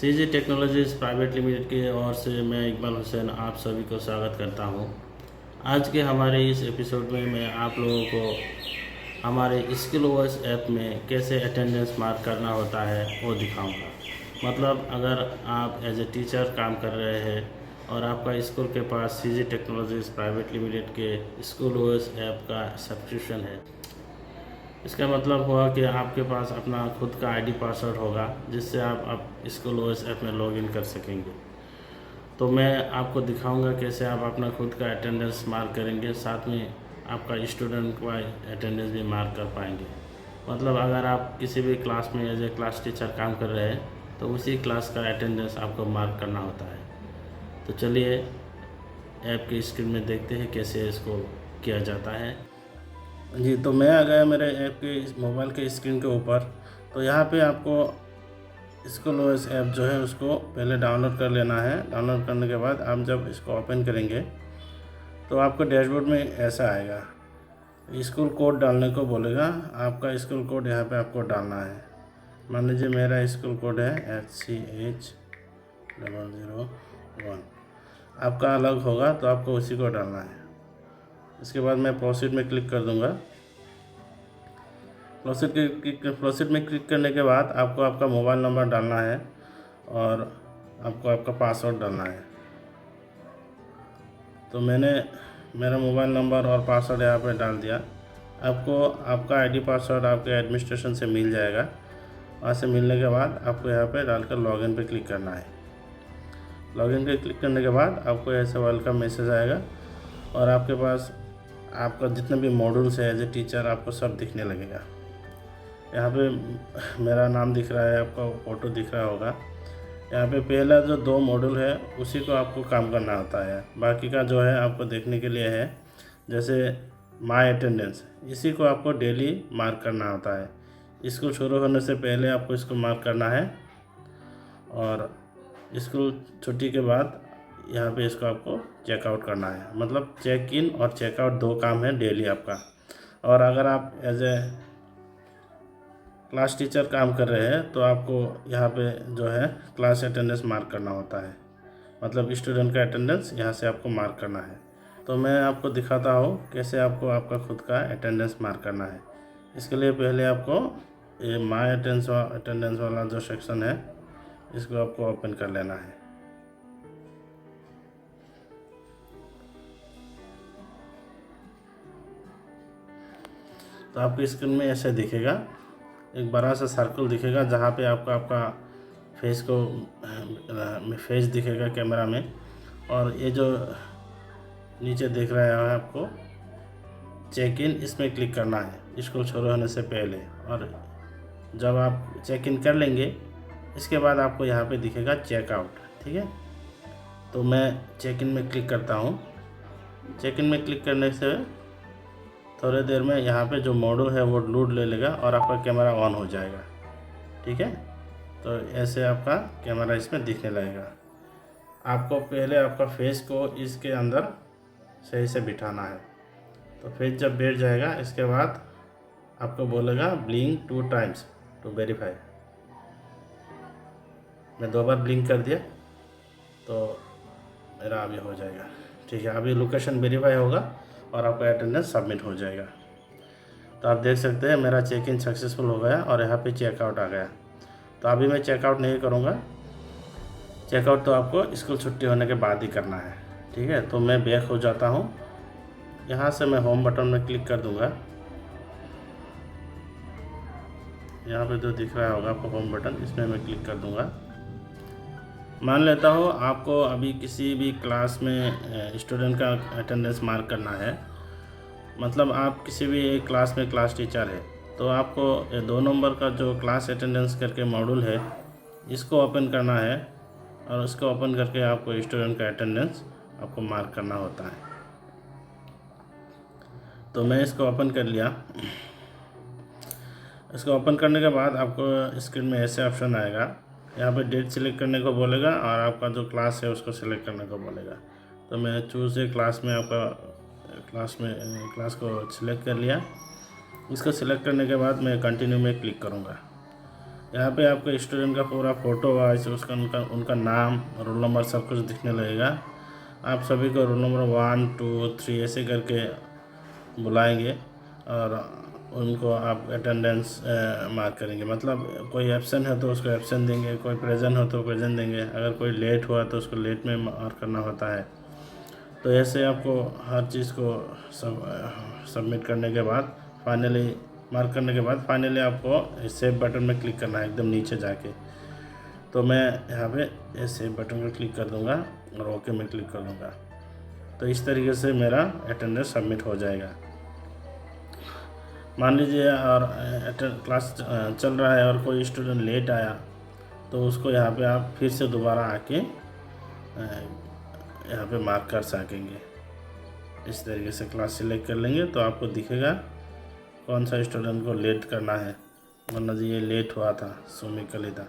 CG technologies private limited की ओर से मैं इकबाल हुसैन आप सभी को स्वागत करता हूं। आज के हमारे इस एपिसोड में मैं आप लोगों को हमारे स्किल ओएस ऐप में कैसे अटेंडेंस मार्क करना होता है वो दिखाऊंगा। मतलब अगर आप एज ए टीचर काम कर रहे हैं और आपका स्कूल के पास सीजी टेक्नोलॉजीज़ प्राइवेट लिमिटेड के स्किल ओएस ऐप का सब्सक्रिप्शन है, इसका मतलब हुआ कि आपके पास अपना खुद का आईडी पासवर्ड होगा जिससे आप स्कूल ओएस ऐप में लॉगिन कर सकेंगे। तो मैं आपको दिखाऊंगा कैसे आप अपना खुद का अटेंडेंस मार्क करेंगे, साथ में आपका स्टूडेंट का अटेंडेंस भी मार्क कर पाएंगे। मतलब अगर आप किसी भी क्लास में एज ए क्लास टीचर काम कर रहे हैं तो उसी क्लास का अटेंडेंस आपको मार्क करना होता है। तो चलिए ऐप की स्क्रीन में देखते हैं कैसे इसको किया जाता है। जी, तो मैं आ गया मेरे ऐप के मोबाइल के स्क्रीन के ऊपर। तो यहाँ पे आपको स्कूल ओएस ऐप जो है उसको पहले डाउनलोड कर लेना है। डाउनलोड करने के बाद आप जब इसको ओपन करेंगे तो आपको डैशबोर्ड में ऐसा आएगा, स्कूल कोड डालने को बोलेगा। आपका स्कूल कोड यहाँ पे आपको डालना है। मान लीजिए मेरा स्कूल कोड है HCH001। आपका अलग होगा तो आपको उसी को डालना है। इसके बाद मैं प्रोसीड में क्लिक कर दूंगा। प्रोसीड में क्लिक करने के बाद आपको आपका मोबाइल नंबर डालना है और आपको आपका पासवर्ड डालना है। तो मैंने मेरा मोबाइल नंबर और पासवर्ड यहाँ पे डाल दिया। आपको आपका आईडी पासवर्ड आपके एडमिनिस्ट्रेशन से मिल जाएगा। वहाँ से मिलने के बाद आपको यहाँ पे डालकर लॉगिन पे क्लिक करना है। लॉगिन पे क्लिक करने के बाद आपको ऐसे वेलकम मैसेज आएगा और आपके पास आपका जितने भी मॉड्यूल्स है एज ए टीचर आपको सब दिखने लगेगा। यहाँ पे मेरा नाम दिख रहा है, आपका फ़ोटो दिख रहा होगा। यहाँ पे पहला जो 2 मॉड्यूल है उसी को आपको काम करना होता है। बाकी का जो है आपको देखने के लिए है, जैसे माय अटेंडेंस, इसी को आपको डेली मार्क करना होता है। स्कूल शुरू होने से पहले आपको इसको मार्क करना है और स्कूल छुट्टी के बाद यहाँ पे इसको आपको चेकआउट करना है। मतलब चेक इन और चेकआउट 2 काम है डेली आपका। और अगर आप एज ए क्लास टीचर काम कर रहे हैं तो आपको यहाँ पे जो है क्लास अटेंडेंस मार्क करना होता है। मतलब स्टूडेंट का अटेंडेंस यहाँ से आपको मार्क करना है। तो मैं आपको दिखाता हूँ कैसे आपको आपका खुद का अटेंडेंस मार्क करना है। इसके लिए पहले आपको ये माय अटेंडेंस वाला जो सेक्शन है इसको आपको ओपन कर लेना है। तो आपकी स्क्रीन में ऐसे दिखेगा, एक बड़ा सा सर्कल दिखेगा जहाँ पे आपका फेस दिखेगा कैमरा में। और ये जो नीचे दिख रहा है आपको चेक इन, इसमें क्लिक करना है स्कूल शुरू होने से पहले। और जब आप चेक इन कर लेंगे इसके बाद आपको यहाँ पे दिखेगा चेकआउट। ठीक है, तो मैं चेक इन में क्लिक करता हूँ। चेक इन में क्लिक करने से थोड़ी देर में यहाँ पे जो मॉड्यूल है वो लोड ले लेगा और आपका कैमरा ऑन हो जाएगा। ठीक है, तो ऐसे आपका कैमरा इसमें दिखने लगेगा। आपको पहले आपका फेस को इसके अंदर सही से बिठाना है। तो फेस जब बैठ जाएगा इसके बाद आपको बोलेगा ब्लिंक 2 टाइम्स टू वेरीफाई। मैं 2 बार ब्लिंक कर दिया तो मेरा अभी हो जाएगा। ठीक है, अभी लोकेशन वेरीफाई होगा और आपका अटेंडेंस सबमिट हो जाएगा। तो आप देख सकते हैं मेरा चेक इन सक्सेसफुल हो गया और यहाँ पे चेकआउट आ गया। तो अभी मैं चेकआउट नहीं करूँगा। चेकआउट तो आपको स्कूल छुट्टी होने के बाद ही करना है। ठीक है, तो मैं बैक हो जाता हूँ। यहाँ से मैं होम बटन में क्लिक कर दूँगा। यहाँ पे जो दिख रहा होगा आपको होम बटन, इसमें मैं क्लिक कर दूँगा। मान लेता हूँ आपको अभी किसी भी क्लास में स्टूडेंट का अटेंडेंस मार्क करना है। मतलब आप किसी भी एक क्लास में क्लास टीचर है तो आपको 2 नंबर का जो क्लास अटेंडेंस करके मॉड्यूल है इसको ओपन करना है और उसको ओपन करके आपको स्टूडेंट का अटेंडेंस आपको मार्क करना होता है। तो मैं इसको ओपन कर लिया। इसको ओपन करने के बाद आपको स्क्रीन में ऐसे ऑप्शन आएगा। यहाँ पे डेट सिलेक्ट करने को बोलेगा और आपका जो क्लास है उसको सिलेक्ट करने को बोलेगा। तो मैं चूज़ ए क्लास में आपका क्लास को सिलेक्ट कर लिया। इसको सिलेक्ट करने के बाद मैं कंटिन्यू में क्लिक करूँगा। यहाँ पे आपको स्टूडेंट का पूरा फ़ोटो वाइज उसका उनका नाम, रोल नंबर सब कुछ दिखने लगेगा। आप सभी को रोल नंबर 1 2 3 ऐसे करके बुलाएंगे और उनको आप अटेंडेंस मार्क करेंगे। मतलब कोई एब्सेंट है तो उसको एब्सेंट देंगे, कोई प्रेजेंट हो तो प्रेजेंट देंगे, अगर कोई लेट हुआ तो उसको लेट में मार्क करना होता है। तो ऐसे आपको हर चीज़ को सबमिट करने के बाद फाइनली मार्क करने के बाद फाइनली आपको सेव बटन में क्लिक करना है एकदम नीचे जाके। तो मैं यहाँ पे सेव बटन पर क्लिक कर दूँगा और ओके में क्लिक कर दूँगा। तो इस तरीके से मेरा अटेंडेंस सबमिट हो जाएगा। मान लीजिए और क्लास चल रहा है और कोई स्टूडेंट लेट आया तो उसको यहाँ पे आप फिर से दोबारा आके यहाँ पे मार्क कर सकेंगे। इस तरीके से क्लास सिलेक्ट कर लेंगे तो आपको दिखेगा कौन सा स्टूडेंट को लेट करना है। वरना जी ये लेट हुआ था, सुमी कलिता,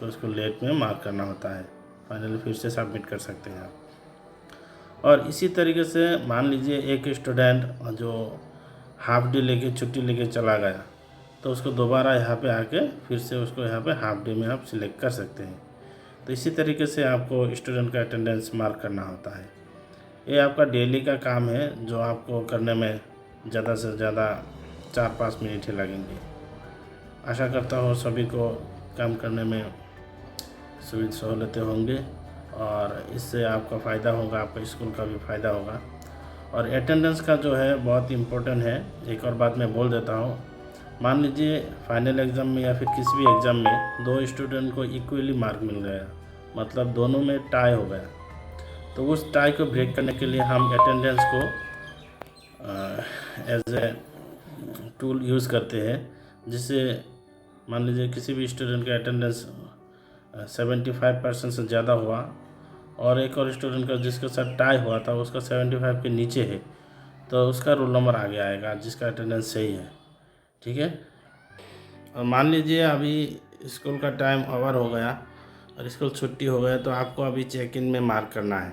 तो उसको लेट में मार्क करना होता है। फाइनली फिर से सबमिट कर सकते हैं आप। और इसी तरीके से मान लीजिए एक स्टूडेंट जो हाफ डे लेके छुट्टी लेके चला गया तो उसको दोबारा यहाँ पे आके फिर से उसको यहाँ पे हाफ डे में आप सिलेक्ट कर सकते हैं। तो इसी तरीके से आपको स्टूडेंट का अटेंडेंस मार्क करना होता है। ये आपका डेली का काम है जो आपको करने में ज़्यादा से ज़्यादा 4-5 मिनट ही लगेंगे। आशा करता हूँ सभी को काम करने में सुविधा सहूलतें होंगे और इससे आपका फ़ायदा होगा, आपका स्कूल का भी फ़ायदा होगा। और अटेंडेंस का जो है बहुत इम्पोर्टेंट है। एक और बात मैं बोल देता हूँ, मान लीजिए फाइनल एग्ज़ाम में या फिर किसी भी एग्ज़ाम में 2 स्टूडेंट को इक्वली मार्क मिल गया, मतलब दोनों में टाई हो गया, तो उस टाई को ब्रेक करने के लिए हम अटेंडेंस को एज ए टूल यूज़ करते हैं। जिससे मान लीजिए किसी भी स्टूडेंट का अटेंडेंस 75% से ज़्यादा हुआ और एक और स्टूडेंट का जिसके साथ टाई हुआ था उसका 75 के नीचे है, तो उसका रोल नंबर आगे आएगा जिसका अटेंडेंस सही है। ठीक है। और मान लीजिए अभी स्कूल का टाइम ओवर हो गया और स्कूल छुट्टी हो गया तो आपको अभी चेक इन में मार्क करना है।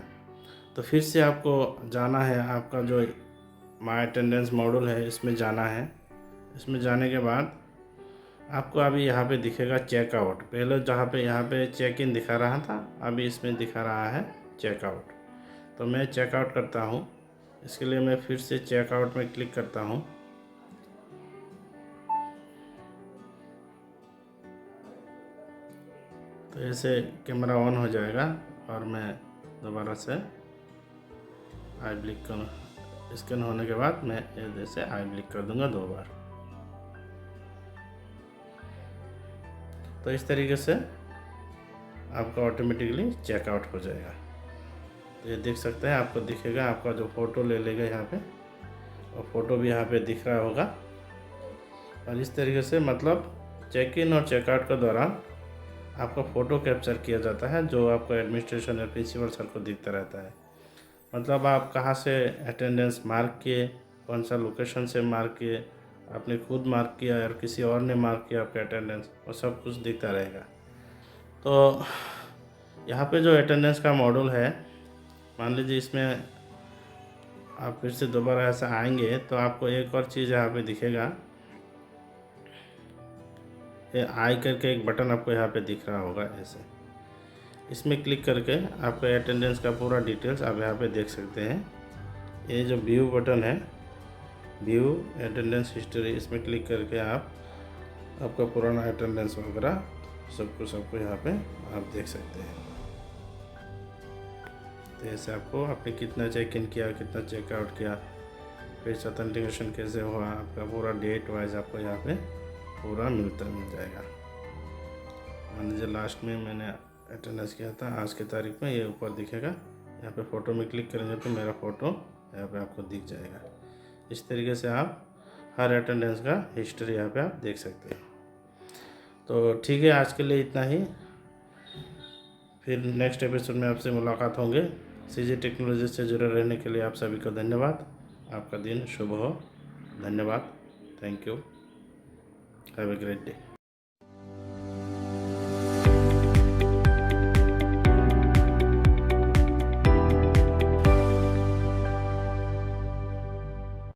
तो फिर से आपको जाना है, आपका जो माय अटेंडेंस मॉड्यूल है इसमें जाना है। इसमें जाने के बाद आपको अभी यहाँ पे दिखेगा चेकआउट। पहले जहाँ पे यहाँ पे चेक इन दिखा रहा था, अभी इसमें दिखा रहा है चेकआउट। तो मैं चेकआउट करता हूँ। इसके लिए मैं फिर से चेकआउट में क्लिक करता हूँ। तो ऐसे कैमरा ऑन हो जाएगा और मैं दोबारा से आई ब्लिक कर स्कैन होने के बाद मैं जैसे आई ब्लिक कर दूंगा 2 बार। तो इस तरीके से आपका ऑटोमेटिकली चेकआउट हो जाएगा। तो ये देख सकते हैं, आपको दिखेगा, आपका जो फ़ोटो ले लेगा यहाँ पे और फ़ोटो भी यहाँ पे दिख रहा होगा। और इस तरीके से मतलब चेक इन और चेकआउट के दौरान आपका फ़ोटो कैप्चर किया जाता है जो आपको एडमिनिस्ट्रेशन या प्रिंसिपल सर को दिखता रहता है। मतलब आप कहाँ से अटेंडेंस मार्क किए, कौन सा लोकेशन से मार्क किए, आपने खुद मार्क किया या किसी और ने मार्क किया आपका अटेंडेंस, और सब कुछ दिखता रहेगा। तो यहाँ पे जो अटेंडेंस का मॉड्यूल है, मान लीजिए इसमें आप फिर से दोबारा ऐसा आएंगे तो आपको एक और चीज़ यहाँ पे दिखेगा। ये आई करके एक बटन आपको यहाँ पे दिख रहा होगा ऐसे। इसमें क्लिक करके आपका अटेंडेंस का पूरा डिटेल्स आप यहाँ पे देख सकते हैं। ये जो व्यू बटन है, व्यू अटेंडेंस हिस्ट्री, इसमें क्लिक करके आपका पुराना अटेंडेंस वगैरह सबको यहाँ पे आप देख सकते हैं। तो ऐसे आपको आपने कितना चेक इन किया, कितना चेकआउट किया, फिर ऑथेंटिकेशन कैसे हुआ, आपका पूरा डेट वाइज आपको यहाँ पे पूरा मिल जाएगा। मान लीजिए लास्ट में मैंने अटेंडेंस किया था आज की तारीख में, ये ऊपर दिखेगा। यहाँ पे फ़ोटो में क्लिक करेंगे तो मेरा फ़ोटो यहाँ पे आपको दिख जाएगा। इस तरीके से आप हर अटेंडेंस का हिस्ट्री यहाँ पे आप देख सकते हैं। तो ठीक है, आज के लिए इतना ही। फिर नेक्स्ट एपिसोड में आपसे मुलाकात होंगे। सीजी टेक्नोलॉजी से जुड़े रहने के लिए आप सभी को धन्यवाद। आपका दिन शुभ हो। धन्यवाद। Thank you. Have a great day.